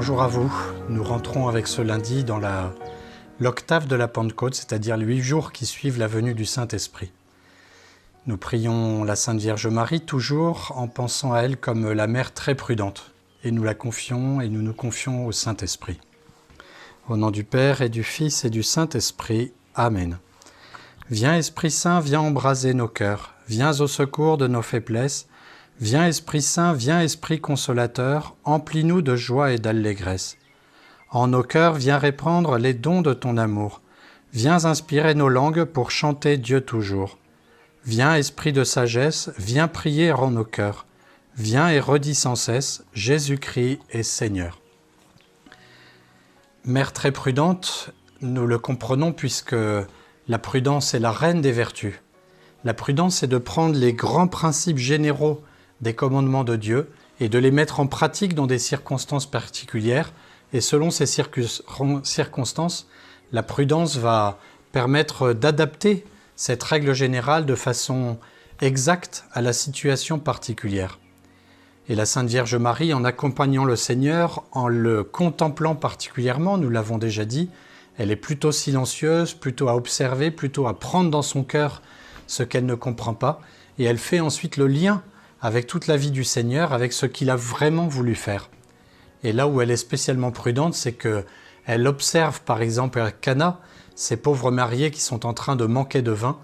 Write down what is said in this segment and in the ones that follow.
Bonjour à vous. Nous rentrons avec ce lundi dans l'octave de la Pentecôte, c'est-à-dire les 8 jours qui suivent la venue du Saint-Esprit. Nous prions la Sainte Vierge Marie toujours en pensant à elle comme la mère très prudente. Et nous la confions et nous nous confions au Saint-Esprit. Au nom du Père et du Fils et du Saint-Esprit. Amen. Viens Esprit Saint, viens embraser nos cœurs. Viens au secours de nos faiblesses. Viens Esprit Saint, viens Esprit consolateur, emplis-nous de joie et d'allégresse. En nos cœurs, viens répandre les dons de ton amour. Viens inspirer nos langues pour chanter Dieu toujours. Viens Esprit de sagesse, viens prier en nos cœurs. Viens et redis sans cesse, Jésus-Christ est Seigneur. Mère très prudente, nous le comprenons puisque la prudence est la reine des vertus. La prudence, c'est de prendre les grands principes généraux des commandements de Dieu et de les mettre en pratique dans des circonstances particulières. Et selon ces circonstances, la prudence va permettre d'adapter cette règle générale de façon exacte à la situation particulière. Et la Sainte Vierge Marie, en accompagnant le Seigneur, en le contemplant particulièrement, nous l'avons déjà dit, elle est plutôt silencieuse, plutôt à observer, plutôt à prendre dans son cœur ce qu'elle ne comprend pas, et elle fait ensuite le lien avec toute la vie du Seigneur, avec ce qu'il a vraiment voulu faire. Et là où elle est spécialement prudente, c'est qu'elle observe par exemple à Cana ces pauvres mariés qui sont en train de manquer de vin,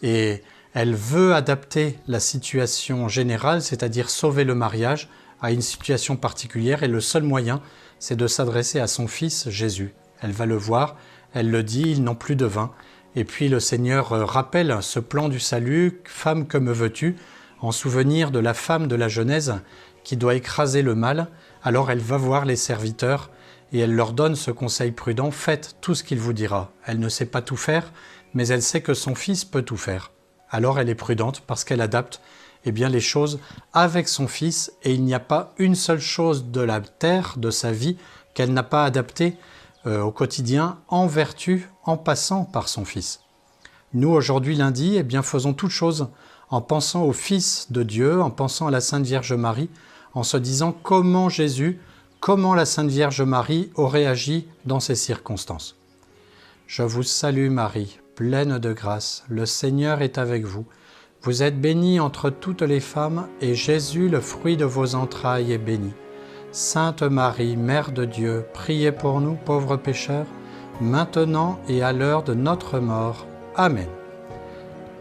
et elle veut adapter la situation générale, c'est-à-dire sauver le mariage, à une situation particulière, et le seul moyen, c'est de s'adresser à son fils Jésus. Elle va le voir, elle le dit, ils n'ont plus de vin. Et puis le Seigneur rappelle ce plan du salut, « Femme, que me veux-tu ?» en souvenir de la femme de la Genèse qui doit écraser le mal. Alors elle va voir les serviteurs et elle leur donne ce conseil prudent, « Faites tout ce qu'il vous dira. » Elle ne sait pas tout faire, mais elle sait que son fils peut tout faire. Alors elle est prudente parce qu'elle adapte les choses avec son fils, et il n'y a pas une seule chose de la terre, de sa vie, qu'elle n'a pas adaptée au quotidien en vertu, en passant par son fils. Nous, aujourd'hui, lundi, faisons toutes choses en pensant au Fils de Dieu, en pensant à la Sainte Vierge Marie, en se disant comment Jésus, comment la Sainte Vierge Marie aurait agi dans ces circonstances. Je vous salue Marie, pleine de grâce, le Seigneur est avec vous. Vous êtes bénie entre toutes les femmes, et Jésus, le fruit de vos entrailles, est béni. Sainte Marie, Mère de Dieu, priez pour nous pauvres pécheurs, maintenant et à l'heure de notre mort. Amen.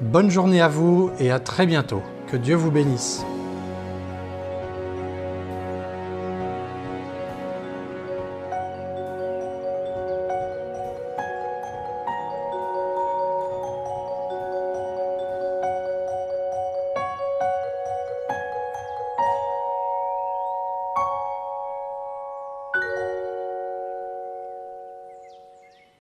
Bonne journée à vous et à très bientôt. Que Dieu vous bénisse.